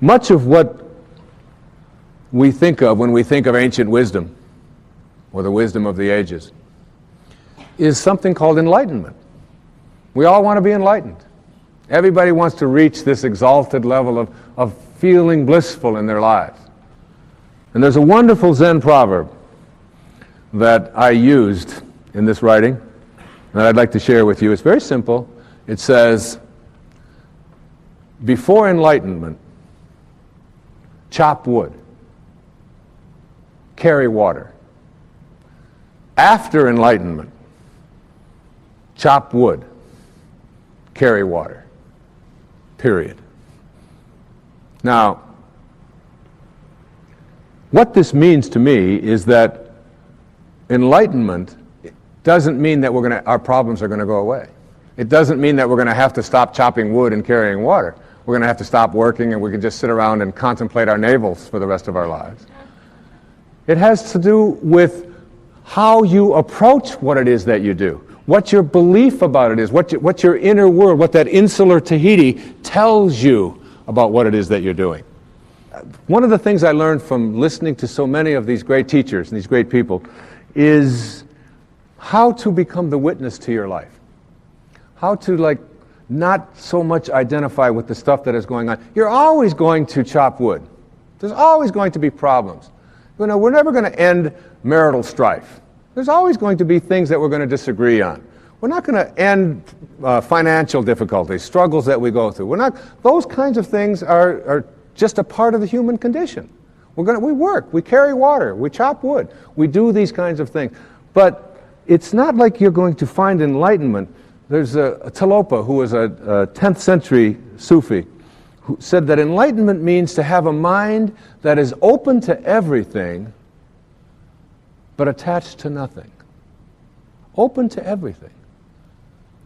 Much of what we think of when we think of ancient wisdom, or the wisdom of the ages, is something called enlightenment. We all want to be enlightened. Everybody wants to reach this exalted level of feeling blissful in their lives. And there's a wonderful Zen proverb that I used in this writing that I'd like to share with you. It's very simple. It says, before enlightenment, chop wood, carry water. After enlightenment, chop wood, carry water. Period. Now, what this means to me is that enlightenment doesn't mean that our problems are going to go away. It doesn't mean that we're going to have to stop chopping wood and carrying water. We're going to have to stop working and we can just sit around and contemplate our navels for the rest of our lives. It has to do with how you approach what it is that you do, what your belief about it is, what your inner world, what that insular Tahiti tells you about what it is that you're doing. One of the things I learned from listening to so many of these great teachers and these great people is how to become the witness to your life. How to not so much identify with the stuff that is going on. You're always going to chop wood. There's always going to be problems. We're never going to end marital strife. There's always going to be things that we're going to disagree on. We're not going to end financial difficulties, struggles that we go through. Those kinds of things are just a part of the human condition. We work, we carry water, we chop wood, we do these kinds of things. But it's not like you're going to find enlightenment. There's a Tilopa, who was a 10th century Sufi, who said that enlightenment means to have a mind that is open to everything, but attached to nothing. Open to everything,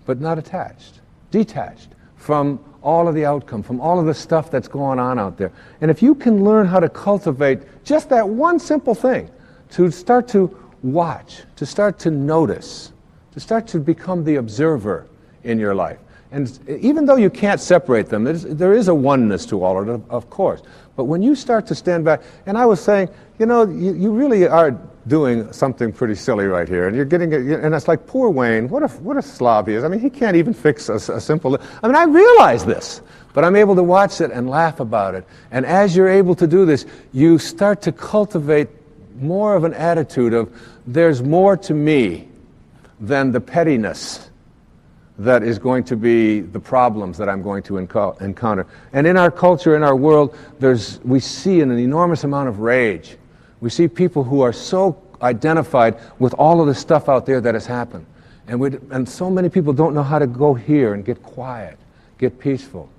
but not attached, detached from all of the outcome, from all of the stuff that's going on out there. And if you can learn how to cultivate just that one simple thing, to start to watch, to start to notice, to start to become the observer in your life. And even though you can't separate them, there is a oneness to all of it, of course. But when you start to stand back, and I was saying, you really are doing something pretty silly right here, and you're getting it, and it's like, poor Wayne, what a slob he is. I mean, he can't even fix a simple. I realize this, but I'm able to watch it and laugh about it. And as you're able to do this, you start to cultivate more of an attitude of, there's more to me than the pettiness that is going to be the problems that I'm going to encounter. And in our culture, in our world, we see an enormous amount of rage. We see people who are so identified with all of the stuff out there that has happened. And so many people don't know how to go here and get quiet, get peaceful.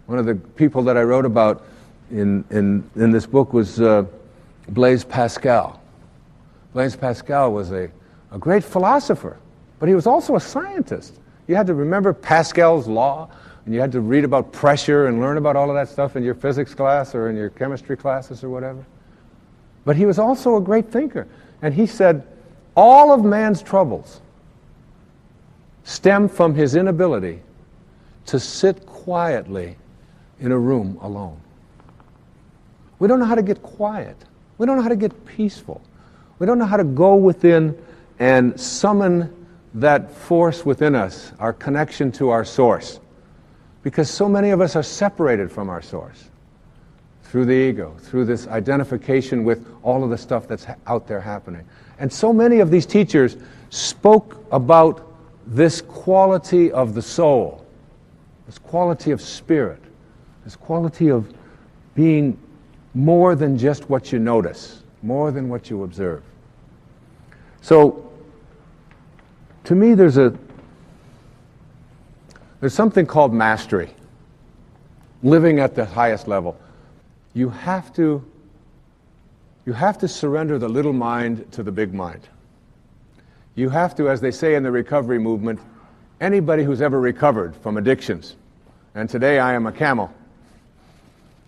One of the people that I wrote about in this book was Blaise Pascal. Blaise Pascal was a great philosopher, but he was also a scientist. You had to remember Pascal's law, and you had to read about pressure and learn about all of that stuff in your physics class or in your chemistry classes or whatever. But he was also a great thinker. And he said, all of man's troubles stem from his inability to sit quietly in a room alone. We don't know how to get quiet. We don't know how to get peaceful. We don't know how to go within and summon that force within us, our connection to our source. Because so many of us are separated from our source through the ego, through this identification with all of the stuff that's out there happening. And so many of these teachers spoke about this quality of the soul, this quality of spirit, this quality of being more than just what you notice, more than what you observe. So, to me, there's something called mastery, living at the highest level. You have to surrender the little mind to the big mind. You have to, as they say in the recovery movement, anybody who's ever recovered from addictions, and today I am a camel,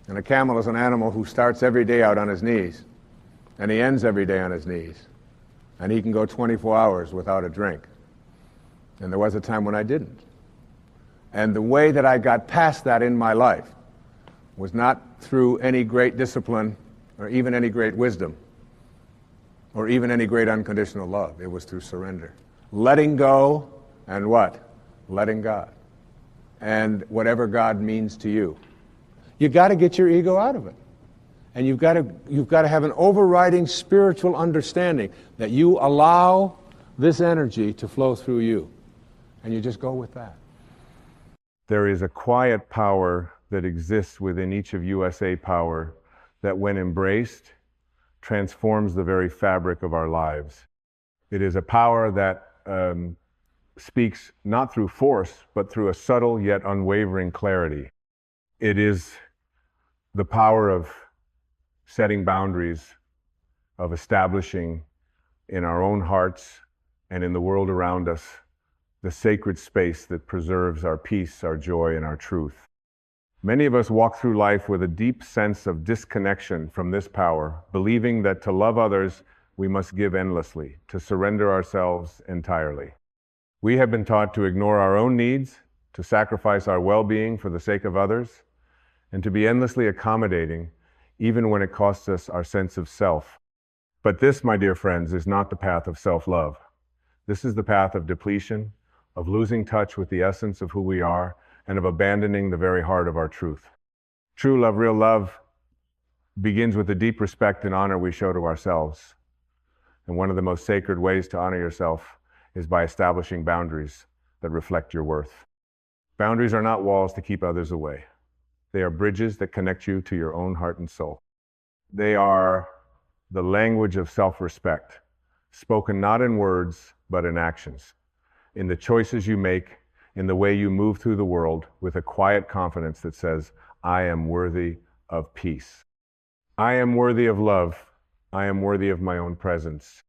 and a camel is an animal who starts every day out on his knees, and he ends every day on his knees, and he can go 24 hours without a drink. And there was a time when I didn't. And the way that I got past that in my life was not through any great discipline or even any great wisdom or even any great unconditional love. It was through surrender. Letting go and what? Letting God. And whatever God means to you. You got to get your ego out of it. And you've got to have an overriding spiritual understanding that you allow this energy to flow through you. And you just go with that. There is a quiet power that exists within each of USA Power that, when embraced, transforms the very fabric of our lives. It is a power that speaks not through force, but through a subtle yet unwavering clarity. It is the power of setting boundaries, of establishing in our own hearts and in the world around us the sacred space that preserves our peace, our joy, and our truth. Many of us walk through life with a deep sense of disconnection from this power, believing that to love others, we must give endlessly, to surrender ourselves entirely. We have been taught to ignore our own needs, to sacrifice our well-being for the sake of others, and to be endlessly accommodating, even when it costs us our sense of self. But this, my dear friends, is not the path of self-love. This is the path of depletion, of losing touch with the essence of who we are, and of abandoning the very heart of our truth. True love, real love, begins with the deep respect and honor we show to ourselves. And one of the most sacred ways to honor yourself is by establishing boundaries that reflect your worth. Boundaries are not walls to keep others away. They are bridges that connect you to your own heart and soul. They are the language of self-respect, spoken not in words, but in actions, in the choices you make, in the way you move through the world with a quiet confidence that says, I am worthy of peace. I am worthy of love. I am worthy of my own presence.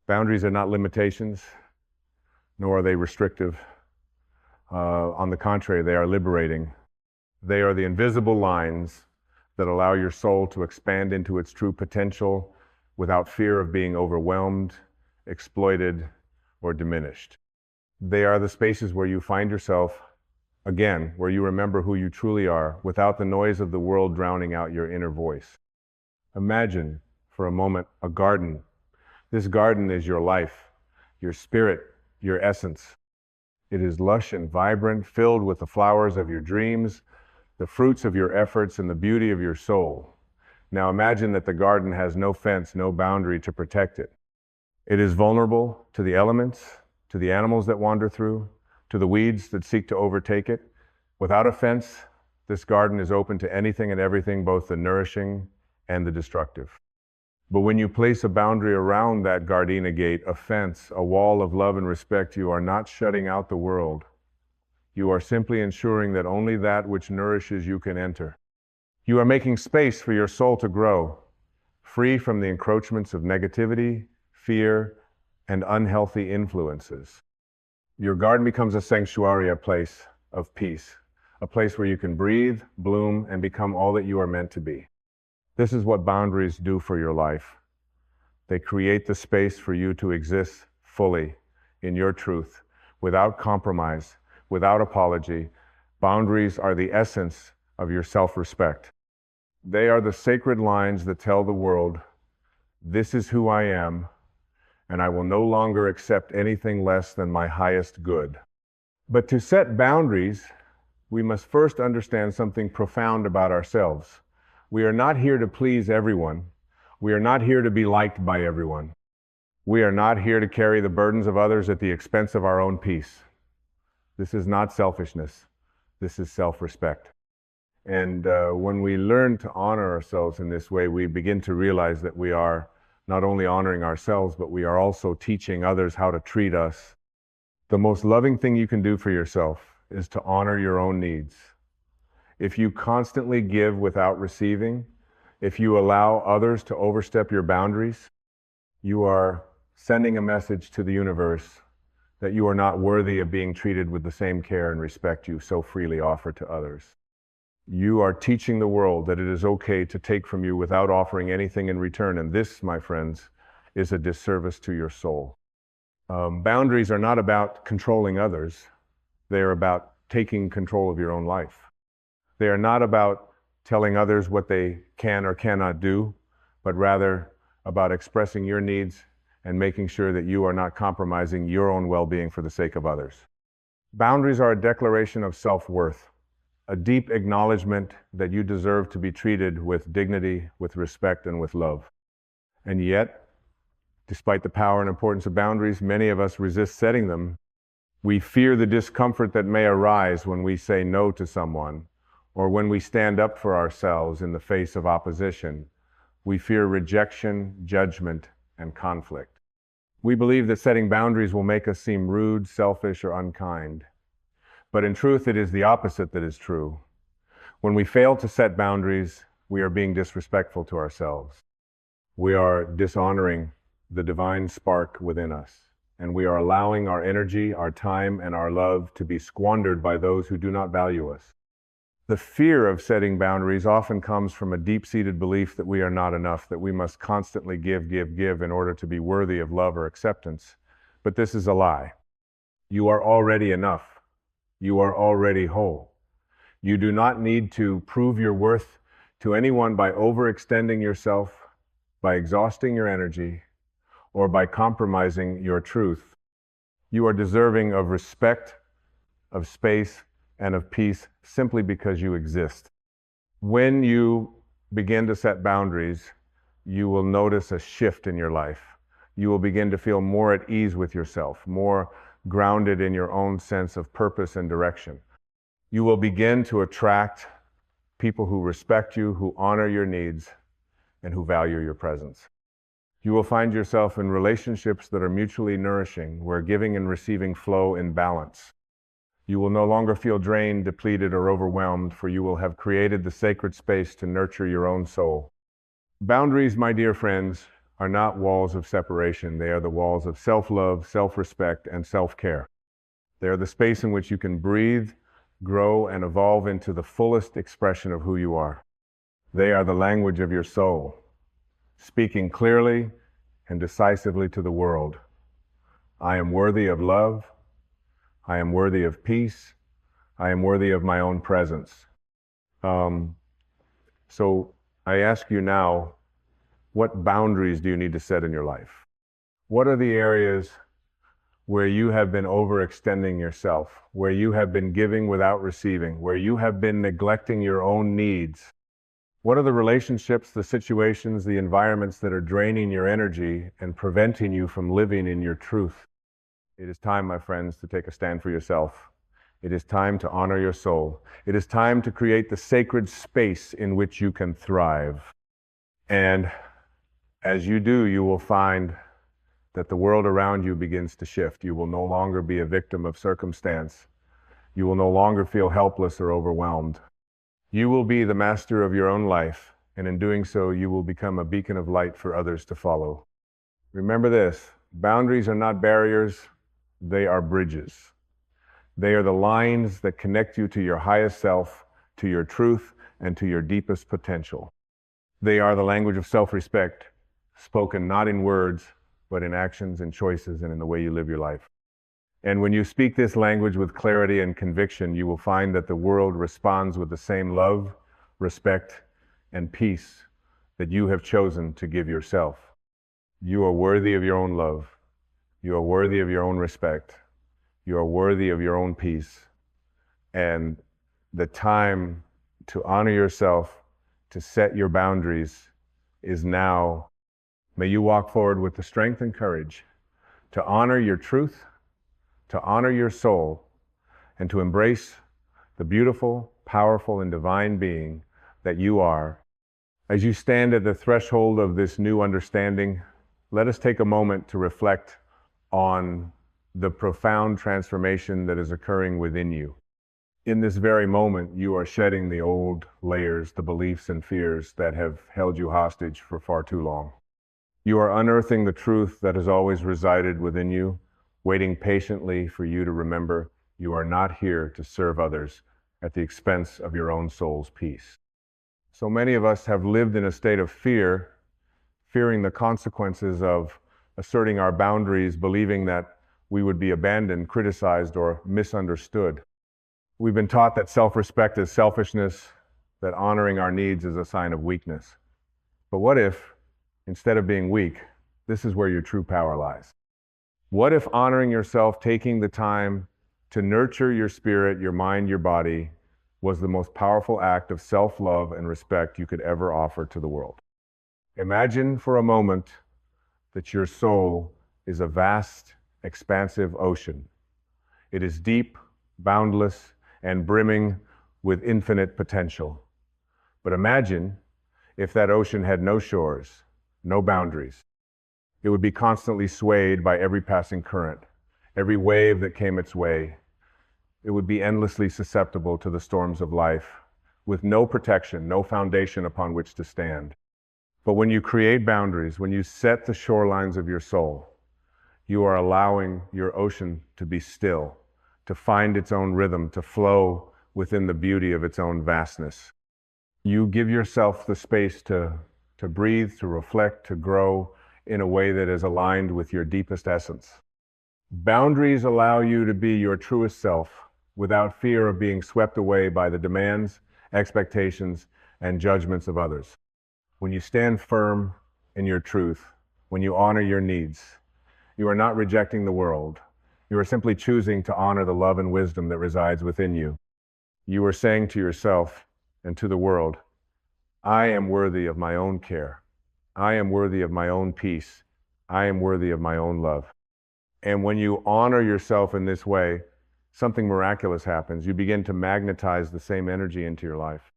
Boundaries are not limitations, nor are they restrictive. On the contrary, they are liberating. They are the invisible lines that allow your soul to expand into its true potential without fear of being overwhelmed, exploited, or diminished. They are the spaces where you find yourself, again, where you remember who you truly are without the noise of the world drowning out your inner voice. Imagine, for a moment, a garden. This garden is your life, your spirit, your essence. It is lush and vibrant, filled with the flowers of your dreams, the fruits of your efforts, and the beauty of your soul. Now imagine that the garden has no fence, no boundary to protect it. It is vulnerable to the elements, to the animals that wander through, to the weeds that seek to overtake it. Without a fence, this garden is open to anything and everything, both the nourishing and the destructive. But when you place a boundary around that gardenia gate, a fence, a wall of love and respect, you are not shutting out the world. You are simply ensuring that only that which nourishes you can enter. You are making space for your soul to grow, free from the encroachments of negativity, fear, and unhealthy influences. Your garden becomes a sanctuary, a place of peace, a place where you can breathe, bloom, and become all that you are meant to be. This is what boundaries do for your life. They create the space for you to exist fully in your truth, without compromise, without apology. Boundaries are the essence of your self-respect. They are the sacred lines that tell the world, this is who I am, and I will no longer accept anything less than my highest good. But to set boundaries, we must first understand something profound about ourselves. We are not here to please everyone. We are not here to be liked by everyone. We are not here to carry the burdens of others at the expense of our own peace. This is not selfishness. This is self-respect. And when we learn to honor ourselves in this way, we begin to realize that we are not only honoring ourselves, but we are also teaching others how to treat us. The most loving thing you can do for yourself is to honor your own needs. If you constantly give without receiving, if you allow others to overstep your boundaries, you are sending a message to the universe that you are not worthy of being treated with the same care and respect you so freely offer to others. You are teaching the world that it is okay to take from you without offering anything in return. And this, my friends, is a disservice to your soul. Boundaries are not about controlling others. They are about taking control of your own life. They are not about telling others what they can or cannot do, but rather about expressing your needs and making sure that you are not compromising your own well-being for the sake of others. Boundaries are a declaration of self-worth, a deep acknowledgement that you deserve to be treated with dignity, with respect, and with love. And yet, despite the power and importance of boundaries, many of us resist setting them. We fear the discomfort that may arise when we say no to someone, or when we stand up for ourselves in the face of opposition. We fear rejection, judgment, and conflict. We believe that setting boundaries will make us seem rude, selfish, or unkind. But in truth, it is the opposite that is true. When we fail to set boundaries, we are being disrespectful to ourselves. We are dishonoring the divine spark within us, and we are allowing our energy, our time, and our love to be squandered by those who do not value us. The fear of setting boundaries often comes from a deep-seated belief that we are not enough, that we must constantly give in order to be worthy of love or acceptance. But this is a lie. You are already enough. You are already whole. You do not need to prove your worth to anyone by overextending yourself, by exhausting your energy, or by compromising your truth. You are deserving of respect, of space, and of peace simply because you exist. When you begin to set boundaries, you will notice a shift in your life. You will begin to feel more at ease with yourself, more grounded in your own sense of purpose and direction. You will begin to attract people who respect you, who honor your needs, and who value your presence. You will find yourself in relationships that are mutually nourishing, where giving and receiving flow in balance. You will no longer feel drained, depleted, or overwhelmed, for you will have created the sacred space to nurture your own soul. Boundaries, my dear friends, are not walls of separation. They are the walls of self-love, self-respect, and self-care. They are the space in which you can breathe, grow, and evolve into the fullest expression of who you are. They are the language of your soul, speaking clearly and decisively to the world. I am worthy of love. I am worthy of peace. I am worthy of my own presence. So I ask you now, what boundaries do you need to set in your life? What are the areas where you have been overextending yourself, where you have been giving without receiving, where you have been neglecting your own needs? What are the relationships, the situations, the environments that are draining your energy and preventing you from living in your truth? It is time, my friends, to take a stand for yourself. It is time to honor your soul. It is time to create the sacred space in which you can thrive. And as you do, you will find that the world around you begins to shift. You will no longer be a victim of circumstance. You will no longer feel helpless or overwhelmed. You will be the master of your own life, and in doing so, you will become a beacon of light for others to follow. Remember this, boundaries are not barriers, they are bridges. They are the lines that connect you to your highest self, to your truth, and to your deepest potential. They are the language of self-respect, spoken not in words, but in actions and choices and in the way you live your life. And when you speak this language with clarity and conviction, you will find that the world responds with the same love, respect, and peace that you have chosen to give yourself. You are worthy of your own love. You are worthy of your own respect. You are worthy of your own peace. And the time to honor yourself, to set your boundaries, is now. May you walk forward with the strength and courage to honor your truth, to honor your soul, and to embrace the beautiful, powerful, and divine being that you are. As you stand at the threshold of this new understanding, let us take a moment to reflect on the profound transformation that is occurring within you. In this very moment, you are shedding the old layers, the beliefs and fears that have held you hostage for far too long. You are unearthing the truth that has always resided within you, waiting patiently for you to remember you are not here to serve others at the expense of your own soul's peace. So many of us have lived in a state of fear, fearing the consequences of asserting our boundaries, believing that we would be abandoned, criticized, or misunderstood. We've been taught that self-respect is selfishness, that honoring our needs is a sign of weakness. But what if, instead of being weak, this is where your true power lies? What if honoring yourself, taking the time to nurture your spirit, your mind, your body, was the most powerful act of self-love and respect you could ever offer to the world? Imagine for a moment that your soul is a vast, expansive ocean. It is deep, boundless, and brimming with infinite potential. But imagine if that ocean had no shores, no boundaries. It would be constantly swayed by every passing current, every wave that came its way. It would be endlessly susceptible to the storms of life, with no protection, no foundation upon which to stand. But when you create boundaries, when you set the shorelines of your soul, you are allowing your ocean to be still, to find its own rhythm, to flow within the beauty of its own vastness. You give yourself the space to breathe, to reflect, to grow in a way that is aligned with your deepest essence. Boundaries allow you to be your truest self without fear of being swept away by the demands, expectations, and judgments of others. When you stand firm in your truth, when you honor your needs, you are not rejecting the world. You are simply choosing to honor the love and wisdom that resides within you. You are saying to yourself and to the world, I am worthy of my own care. I am worthy of my own peace. I am worthy of my own love. And when you honor yourself in this way, something miraculous happens. You begin to magnetize the same energy into your life.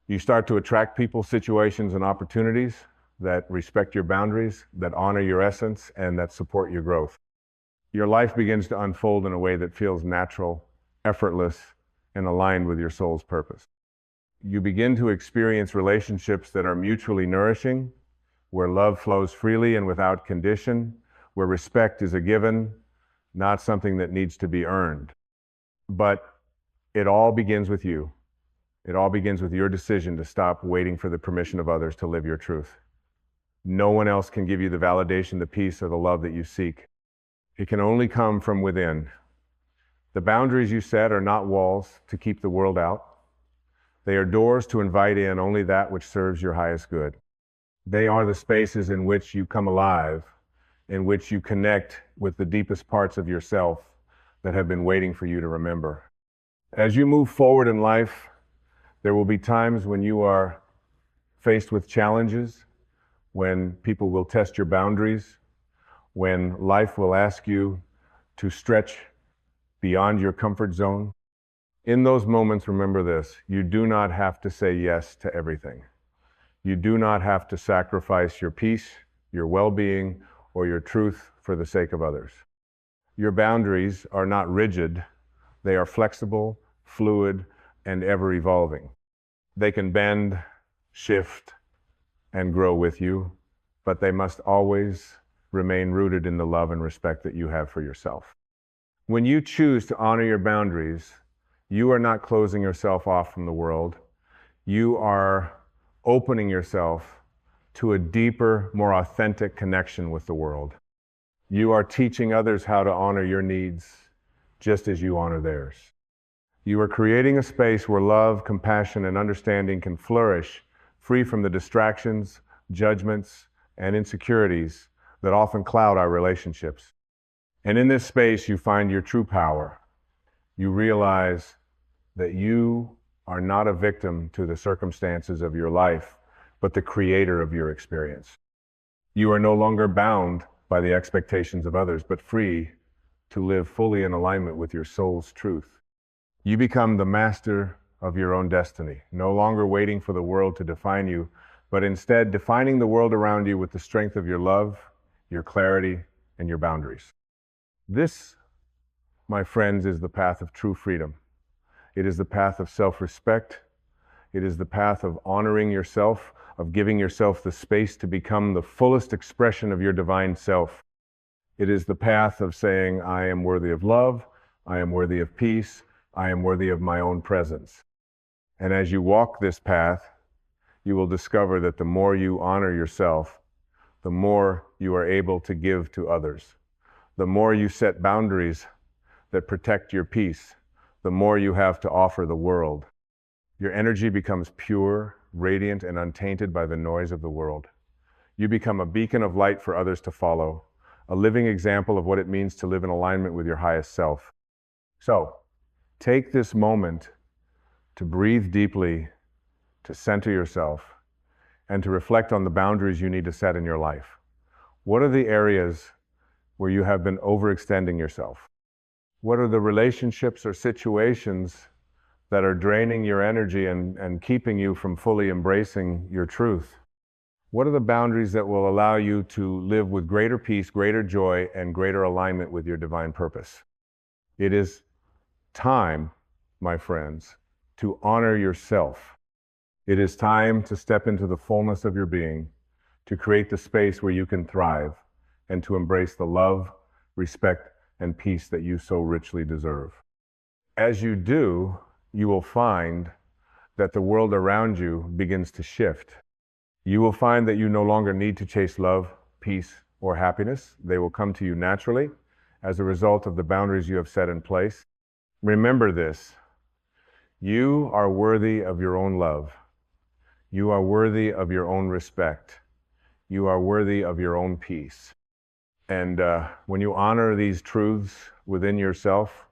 You start to attract people, situations, and opportunities that respect your boundaries, that honor your essence, and that support your growth. Your life begins to unfold in a way that feels natural, effortless, and aligned with your soul's purpose. You begin to experience relationships that are mutually nourishing, where love flows freely and without condition, where respect is a given, not something that needs to be earned. But it all begins with you. It all begins with your decision to stop waiting for the permission of others to live your truth. No one else can give you the validation, the peace, or the love that you seek. It can only come from within. The boundaries you set are not walls to keep the world out. They are doors to invite in only that which serves your highest good. They are the spaces in which you come alive, in which you connect with the deepest parts of yourself that have been waiting for you to remember. As you move forward in life, there will be times when you are faced with challenges, when people will test your boundaries, when life will ask you to stretch beyond your comfort zone. In those moments, remember this: you do not have to say yes to everything. You do not have to sacrifice your peace, your well-being, or your truth for the sake of others. Your boundaries are not rigid. They are flexible, fluid, and ever-evolving. They can bend, shift, and grow with you, but they must always remain rooted in the love and respect that you have for yourself. When you choose to honor your boundaries, you are not closing yourself off from the world. You are opening yourself to a deeper, more authentic connection with the world. You are teaching others how to honor your needs just as you honor theirs. You are creating a space where love, compassion, and understanding can flourish, free from the distractions, judgments, and insecurities that often cloud our relationships. And in this space, you find your true power. You realize that you are not a victim to the circumstances of your life, but the creator of your experience. You are no longer bound by the expectations of others, but free to live fully in alignment with your soul's truth. You become the master of your own destiny, no longer waiting for the world to define you, but instead defining the world around you with the strength of your love, your clarity, and your boundaries. This, my friends, is the path of true freedom. It is the path of self-respect. It is the path of honoring yourself, of giving yourself the space to become the fullest expression of your divine self. It is the path of saying, I am worthy of love, I am worthy of peace, I am worthy of my own presence. And as you walk this path, you will discover that the more you honor yourself, the more you are able to give to others. The more you set boundaries that protect your peace, the more you have to offer the world. Your energy becomes pure, radiant, and untainted by the noise of the world. You become a beacon of light for others to follow, a living example of what it means to live in alignment with your highest self. So, take this moment to breathe deeply, to center yourself, and to reflect on the boundaries you need to set in your life. What are the areas where you have been overextending yourself? What are the relationships or situations that are draining your energy and keeping you from fully embracing your truth? What are the boundaries that will allow you to live with greater peace, greater joy, and greater alignment with your divine purpose? It is time, my friends, to honor yourself. It is time to step into the fullness of your being, to create the space where you can thrive, and to embrace the love, respect, and peace that you so richly deserve. As you do, you will find that the world around you begins to shift. You will find that you no longer need to chase love, peace, or happiness. They will come to you naturally as a result of the boundaries you have set in place. Remember this: you are worthy of your own love. You are worthy of your own respect. You are worthy of your own peace. And when you honor these truths within yourself,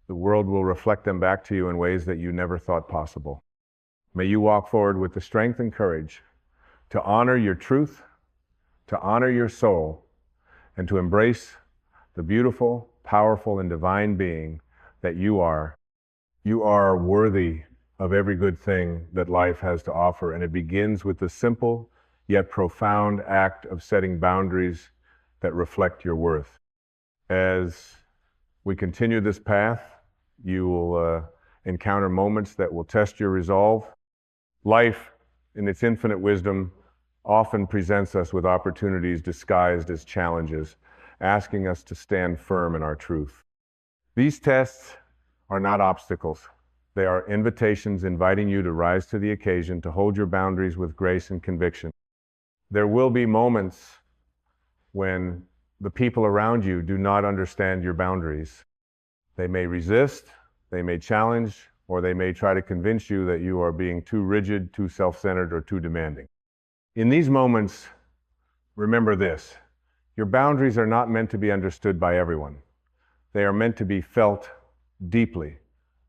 the world will reflect them back to you in ways that you never thought possible. May you walk forward with the strength and courage to honor your truth, to honor your soul, and to embrace the beautiful, powerful, and divine being that you are. You are worthy of every good thing that life has to offer, and it begins with the simple yet profound act of setting boundaries that reflect your worth. As we continue this path, you will encounter moments that will test your resolve. Life, in its infinite wisdom, often presents us with opportunities disguised as challenges, asking us to stand firm in our truth. These tests are not obstacles. They are invitations inviting you to rise to the occasion, to hold your boundaries with grace and conviction. There will be moments when the people around you do not understand your boundaries. They may resist, they may challenge, or they may try to convince you that you are being too rigid, too self-centered, or too demanding. In these moments, remember this: your boundaries are not meant to be understood by everyone. They are meant to be felt deeply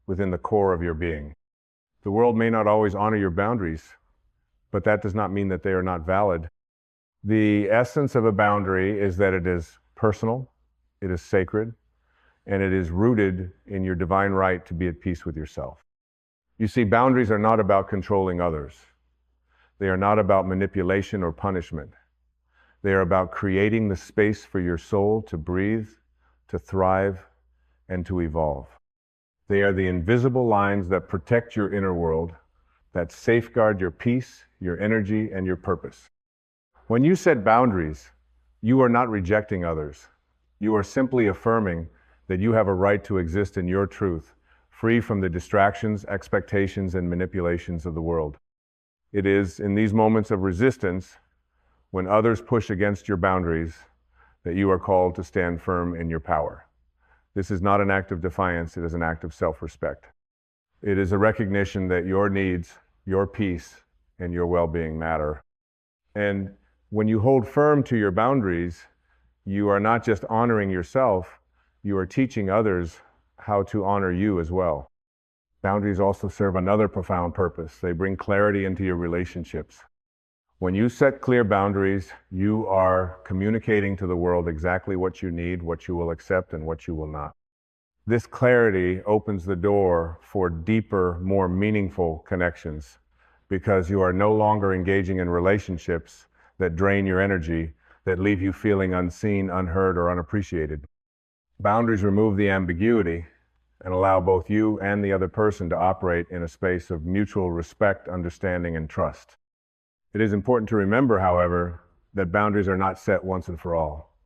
within the core of your being. The world may not always honor your boundaries, but that does not mean that they are not valid. The essence of a boundary is that it is personal, it is sacred, and it is rooted in your divine right to be at peace with yourself. You see, boundaries are not about controlling others. They are not about manipulation or punishment. They are about creating the space for your soul to breathe, to thrive, and to evolve. They are the invisible lines that protect your inner world, that safeguard your peace, your energy, and your purpose. When you set boundaries, you are not rejecting others. You are simply affirming that you have a right to exist in your truth, free from the distractions, expectations, and manipulations of the world. It is in these moments of resistance, when others push against your boundaries, that you are called to stand firm in your power. This is not an act of defiance, it is an act of self-respect. It is a recognition that your needs, your peace, and your well-being matter. And when you hold firm to your boundaries, you are not just honoring yourself, you are teaching others how to honor you as well. Boundaries also serve another profound purpose. They bring clarity into your relationships. When you set clear boundaries, you are communicating to the world exactly what you need, what you will accept, and what you will not. This clarity opens the door for deeper, more meaningful connections, because you are no longer engaging in relationships that drain your energy, that leave you feeling unseen, unheard, or unappreciated. Boundaries remove the ambiguity and allow both you and the other person to operate in a space of mutual respect, understanding, and trust. It is important to remember, however, that boundaries are not set once and for all.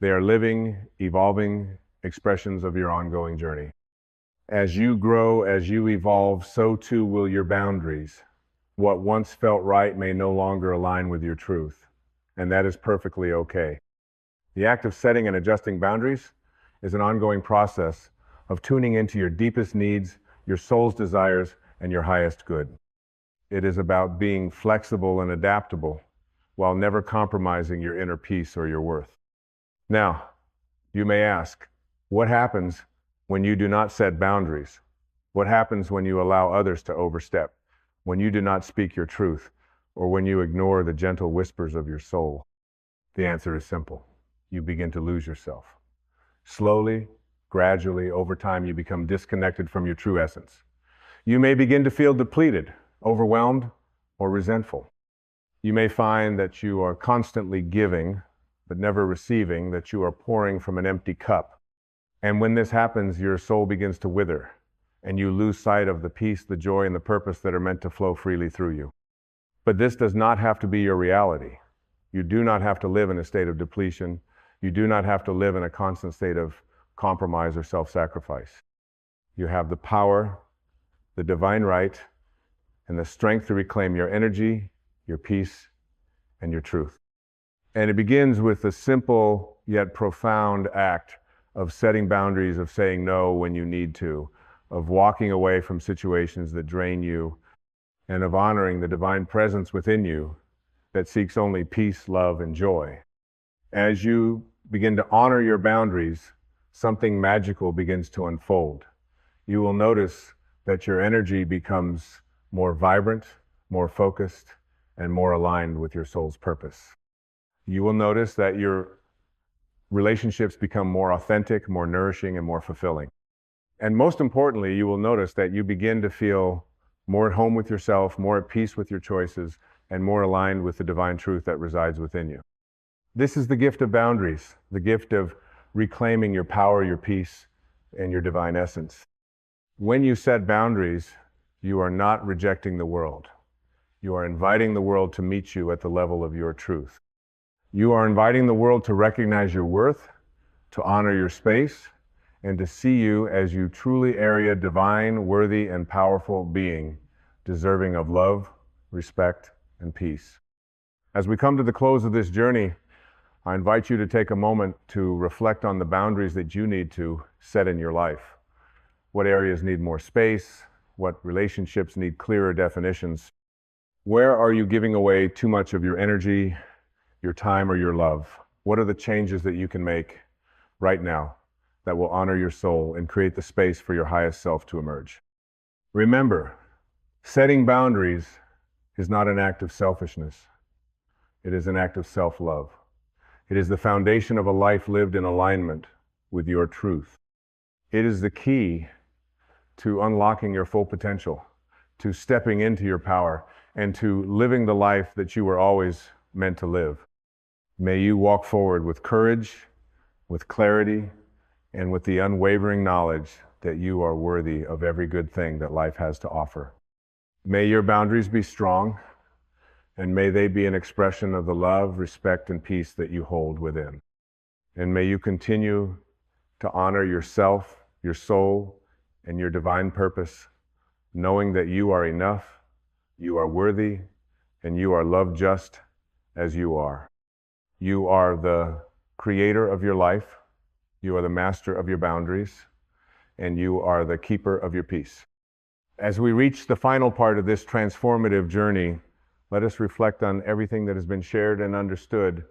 They are living, evolving expressions of your ongoing journey. As you grow, as you evolve, so too will your boundaries. What once felt right may no longer align with your truth, and that is perfectly okay. The act of setting and adjusting boundaries is an ongoing process of tuning into your deepest needs, your soul's desires, and your highest good. It is about being flexible and adaptable while never compromising your inner peace or your worth. Now, you may ask, what happens when you do not set boundaries? What happens when you allow others to overstep? When you do not speak your truth, or when you ignore the gentle whispers of your soul? The answer is simple. You begin to lose yourself. Slowly, gradually, over time, you become disconnected from your true essence. You may begin to feel depleted, overwhelmed, or resentful. You may find that you are constantly giving, but never receiving, that you are pouring from an empty cup. And when this happens, your soul begins to wither, and you lose sight of the peace, the joy, and the purpose that are meant to flow freely through you. But this does not have to be your reality. You do not have to live in a state of depletion. You do not have to live in a constant state of compromise or self-sacrifice. You have the power, the divine right, and the strength to reclaim your energy, your peace, and your truth. And it begins with the simple yet profound act of setting boundaries, of saying no when you need to, of walking away from situations that drain you, and of honoring the divine presence within you that seeks only peace, love, and joy. As you begin to honor your boundaries, something magical begins to unfold. You will notice that your energy becomes more vibrant, more focused, and more aligned with your soul's purpose. You will notice that your relationships become more authentic, more nourishing, and more fulfilling. And most importantly, you will notice that you begin to feel more at home with yourself, more at peace with your choices, and more aligned with the divine truth that resides within you. This is the gift of boundaries, the gift of reclaiming your power, your peace, and your divine essence. When you set boundaries, you are not rejecting the world. You are inviting the world to meet you at the level of your truth. You are inviting the world to recognize your worth, to honor your space, and to see you as you truly are a divine, worthy, and powerful being, deserving of love, respect, and peace. As we come to the close of this journey, I invite you to take a moment to reflect on the boundaries that you need to set in your life. What areas need more space? What relationships need clearer definitions? Where are you giving away too much of your energy, your time, or your love? What are the changes that you can make right now that will honor your soul and create the space for your highest self to emerge? Remember, setting boundaries is not an act of selfishness. It is an act of self-love. It is the foundation of a life lived in alignment with your truth. It is the key to unlocking your full potential, to stepping into your power, and to living the life that you were always meant to live. May you walk forward with courage, with clarity, and with the unwavering knowledge that you are worthy of every good thing that life has to offer. May your boundaries be strong, and may they be an expression of the love, respect, and peace that you hold within. And may you continue to honor yourself, your soul, and your divine purpose, knowing that you are enough, you are worthy, and you are loved just as you are. You are the creator of your life, you are the master of your boundaries, and you are the keeper of your peace. As we reach the final part of this transformative journey, let us reflect on everything that has been shared and understood.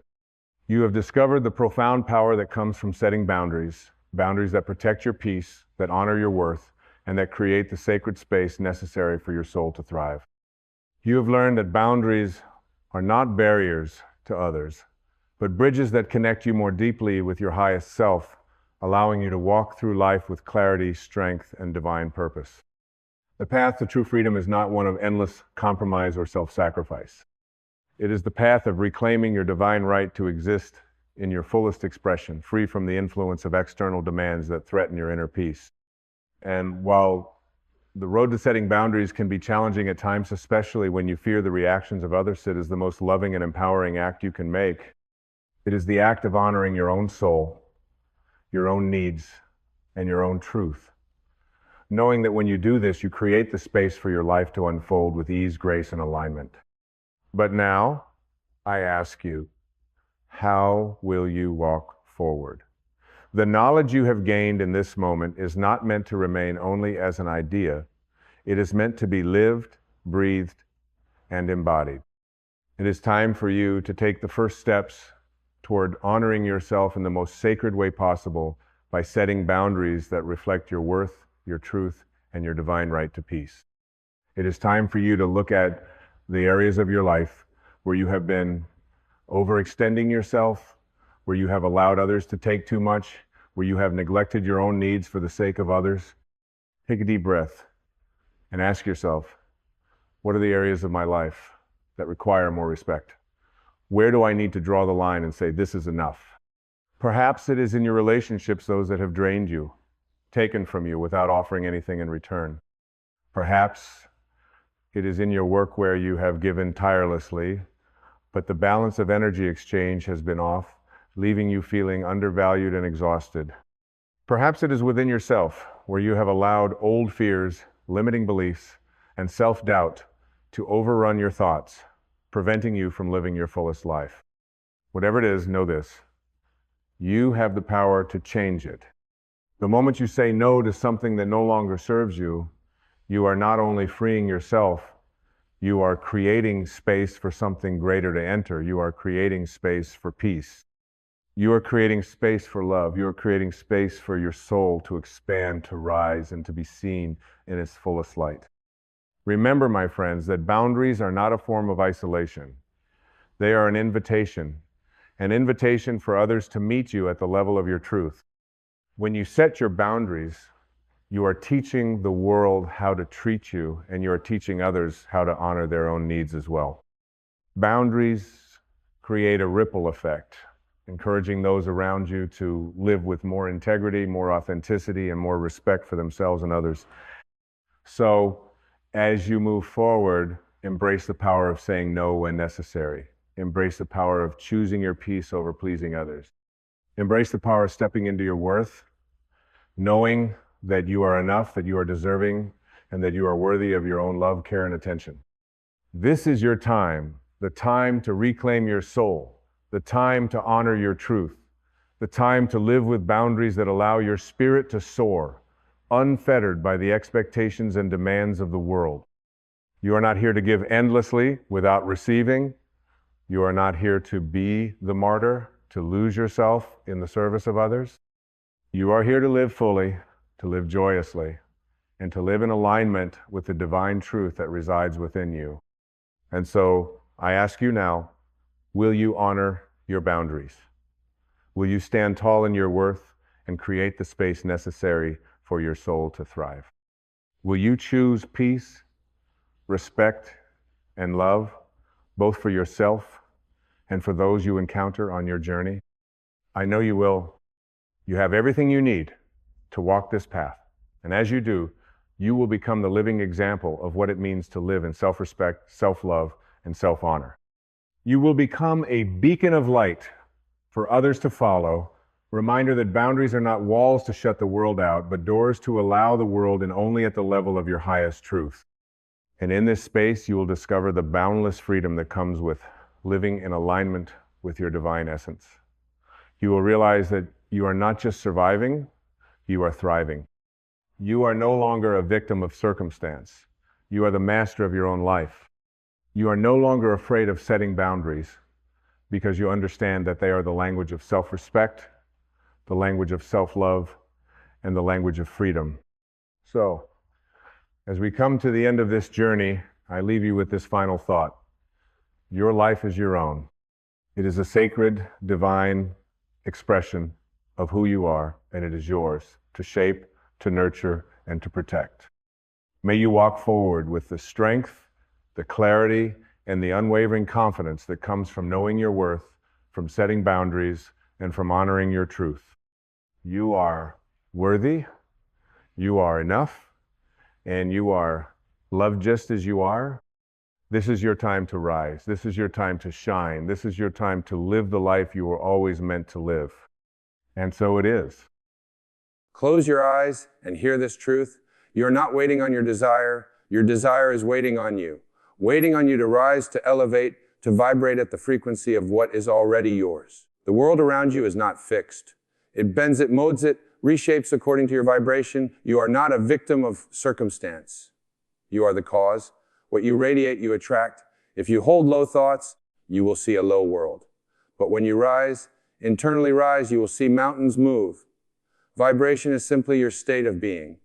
You have discovered the profound power that comes from setting boundaries, boundaries that protect your peace, that honor your worth, and that create the sacred space necessary for your soul to thrive. You have learned that boundaries are not barriers to others, but bridges that connect you more deeply with your highest self, allowing you to walk through life with clarity, strength, and divine purpose. The path to true freedom is not one of endless compromise or self-sacrifice. It is the path of reclaiming your divine right to exist in your fullest expression, free from the influence of external demands that threaten your inner peace. And while the road to setting boundaries can be challenging at times, especially when you fear the reactions of others, it is the most loving and empowering act you can make. It is the act of honoring your own soul, your own needs, and your own truth. Knowing that when you do this, you create the space for your life to unfold with ease, grace, and alignment. But now, I ask you, how will you walk forward? The knowledge you have gained in this moment is not meant to remain only as an idea. It is meant to be lived, breathed, and embodied. It is time for you to take the first steps toward honoring yourself in the most sacred way possible by setting boundaries that reflect your worth, your truth, and your divine right to peace. It is time for you to look at the areas of your life where you have been overextending yourself, where you have allowed others to take too much, where you have neglected your own needs for the sake of others. Take a deep breath and ask yourself, what are the areas of my life that require more respect? Where do I need to draw the line and say, this is enough? Perhaps it is in your relationships, those that have drained you, taken from you without offering anything in return. Perhaps it is in your work where you have given tirelessly, but the balance of energy exchange has been off, leaving you feeling undervalued and exhausted. Perhaps it is within yourself, where you have allowed old fears, limiting beliefs, and self-doubt to overrun your thoughts, preventing you from living your fullest life. Whatever it is, know this: you have the power to change it. The moment you say no to something that no longer serves you, you are not only freeing yourself, you are creating space for something greater to enter. You are creating space for peace. You are creating space for love. You are creating space for your soul to expand, to rise, and to be seen in its fullest light. Remember, my friends, that boundaries are not a form of isolation. They are an invitation for others to meet you at the level of your truth. When you set your boundaries, you are teaching the world how to treat you, and you are teaching others how to honor their own needs as well. Boundaries create a ripple effect, encouraging those around you to live with more integrity, more authenticity, and more respect for themselves and others. So, as you move forward, embrace the power of saying no when necessary. Embrace the power of choosing your peace over pleasing others. Embrace the power of stepping into your worth, knowing that you are enough, that you are deserving, and that you are worthy of your own love, care, and attention. This is your time, the time to reclaim your soul, the time to honor your truth, the time to live with boundaries that allow your spirit to soar, unfettered by the expectations and demands of the world. You are not here to give endlessly without receiving. You are not here to be the martyr, to lose yourself in the service of others. You are here to live fully, to live joyously, and to live in alignment with the divine truth that resides within you. And so I ask you now, will you honor your boundaries? Will you stand tall in your worth and create the space necessary for your soul to thrive? Will you choose peace, respect, and love, both for yourself and for those you encounter on your journey? I know you will. You have everything you need to walk this path. And as you do, you will become the living example of what it means to live in self-respect, self-love, and self-honor. You will become a beacon of light for others to follow, reminder that boundaries are not walls to shut the world out, but doors to allow the world in only at the level of your highest truth. And in this space, you will discover the boundless freedom that comes with living in alignment with your divine essence. You will realize that you are not just surviving, you are thriving. You are no longer a victim of circumstance. You are the master of your own life. You are no longer afraid of setting boundaries because you understand that they are the language of self-respect, the language of self-love, and the language of freedom. So, as we come to the end of this journey, I leave you with this final thought. Your life is your own. It is a sacred, divine expression of who you are, and it is yours to shape, to nurture, and to protect. May you walk forward with the strength, the clarity, and the unwavering confidence that comes from knowing your worth, from setting boundaries, and from honoring your truth. You are worthy, you are enough, and you are loved just as you are. This is your time to rise. This is your time to shine. This is your time to live the life you were always meant to live. And so it is. Close your eyes and hear this truth. You're not waiting on your desire. Your desire is waiting on you to rise, to elevate, to vibrate at the frequency of what is already yours. The world around you is not fixed. It bends it, molds it, reshapes according to your vibration. You are not a victim of circumstance. You are the cause. What you radiate, you attract. If you hold low thoughts, you will see a low world. But when you rise, internally rise, you will see mountains move. Vibration is simply your state of being.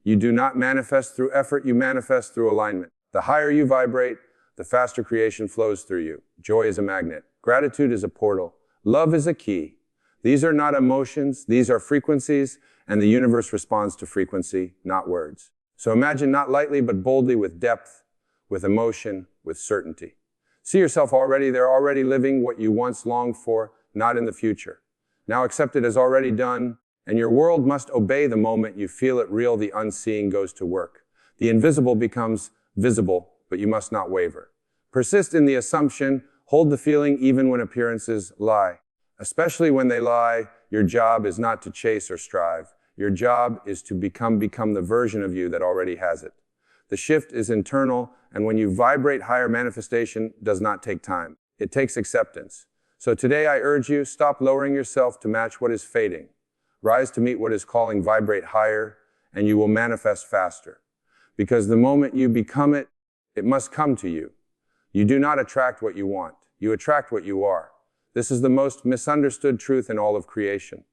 You do not manifest through effort, you manifest through alignment. The higher you vibrate, the faster creation flows through you. Joy is a magnet. Gratitude is a portal. Love is a key. These are not emotions, these are frequencies, and the universe responds to frequency, not words. So imagine not lightly, but boldly, with depth, with emotion, with certainty. See yourself already there, already living what you once longed for, not in the future. Now accept it as already done, and your world must obey the moment you feel it real. The unseen goes to work. The invisible becomes visible, but you must not waver. Persist in the assumption, hold the feeling even when appearances lie. Especially when they lie, your job is not to chase or strive. Your job is to become the version of you that already has it. The shift is internal, and when you vibrate higher, manifestation does not take time. It takes acceptance. So today I urge you, stop lowering yourself to match what is fading. Rise to meet what is calling, vibrate higher, and you will manifest faster. Because the moment you become it, it must come to you. You do not attract what you want. You attract what you are. This is the most misunderstood truth in all of creation.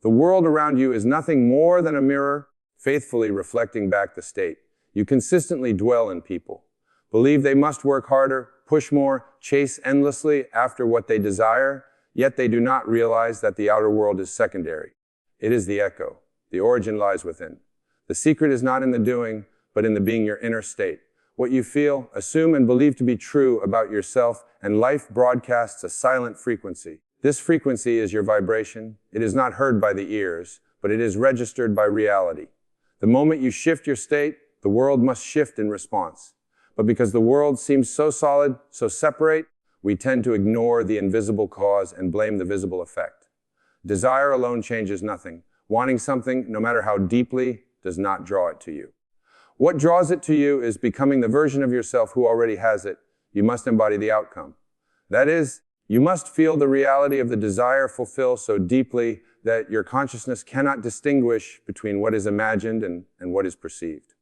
The world around you is nothing more than a mirror, faithfully reflecting back the state. You consistently dwell in people. Believe they must work harder, push more, chase endlessly after what they desire, yet they do not realize that the outer world is secondary. It is the echo. The origin lies within. The secret is not in the doing, but in the being your inner state. What you feel, assume, and believe to be true about yourself, and life broadcasts a silent frequency. This frequency is your vibration. It is not heard by the ears, but it is registered by reality. The moment you shift your state, the world must shift in response. But because the world seems so solid, so separate, we tend to ignore the invisible cause and blame the visible effect. Desire alone changes nothing. Wanting something, no matter how deeply, does not draw it to you. What draws it to you is becoming the version of yourself who already has it. You must embody the outcome. That is, you must feel the reality of the desire fulfill so deeply that your consciousness cannot distinguish between what is imagined and what is perceived.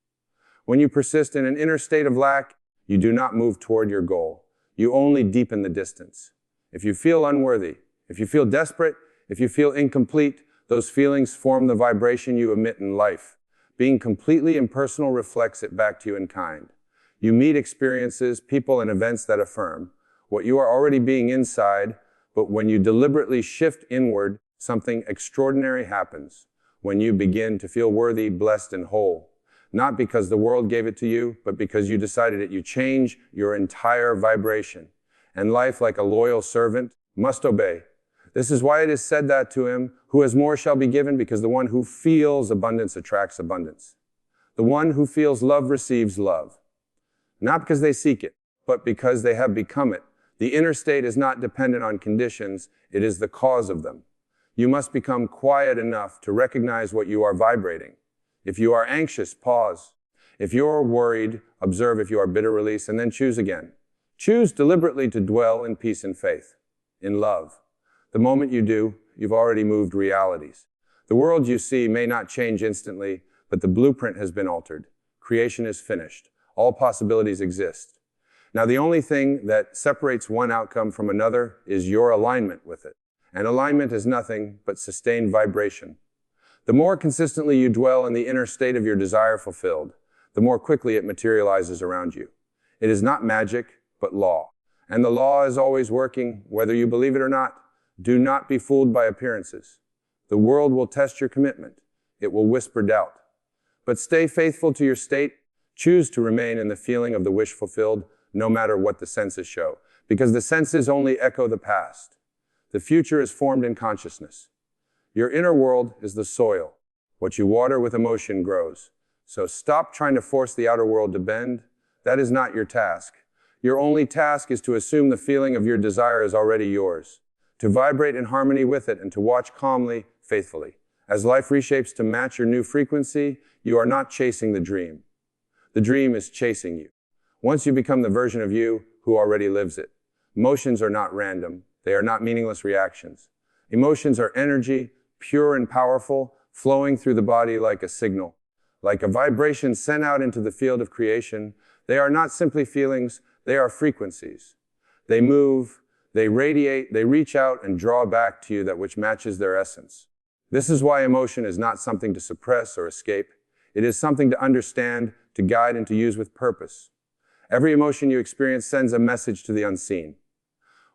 When you persist in an inner state of lack, you do not move toward your goal. You only deepen the distance. If you feel unworthy, if you feel desperate, if you feel incomplete, those feelings form the vibration you emit in life. Being completely impersonal reflects it back to you in kind. You meet experiences, people, and events that affirm what you are already being inside, but when you deliberately shift inward, something extraordinary happens. When you begin to feel worthy, blessed, and whole. Not because the world gave it to you, but because you decided it. You change your entire vibration. And life, like a loyal servant, must obey. This is why it is said that to him who has more shall be given, because the one who feels abundance attracts abundance. The one who feels love receives love. Not because they seek it, but because they have become it. The inner state is not dependent on conditions, it is the cause of them. You must become quiet enough to recognize what you are vibrating. If you are anxious, pause. If you are worried, observe. If you are bitter, release, and then choose again. Choose deliberately to dwell in peace and faith, in love. The moment you do, you've already moved realities. The world you see may not change instantly, but the blueprint has been altered. Creation is finished. All possibilities exist. Now, the only thing that separates one outcome from another is your alignment with it. And alignment is nothing but sustained vibration. The more consistently you dwell in the inner state of your desire fulfilled, the more quickly it materializes around you. It is not magic, but law. And the law is always working, whether you believe it or not. Do not be fooled by appearances. The world will test your commitment. It will whisper doubt. But stay faithful to your state. Choose to remain in the feeling of the wish fulfilled, no matter what the senses show, because the senses only echo the past. The future is formed in consciousness. Your inner world is the soil. What you water with emotion grows. So stop trying to force the outer world to bend. That is not your task. Your only task is to assume the feeling of your desire is already yours, to vibrate in harmony with it, and to watch calmly, faithfully. As life reshapes to match your new frequency, you are not chasing the dream. The dream is chasing you. Once you become the version of you who already lives it. Emotions are not random. They are not meaningless reactions. Emotions are energy, pure and powerful, flowing through the body like a signal. Like a vibration sent out into the field of creation, they are not simply feelings, they are frequencies. They move, they radiate, they reach out and draw back to you that which matches their essence. This is why emotion is not something to suppress or escape. It is something to understand, to guide, and to use with purpose. Every emotion you experience sends a message to the unseen.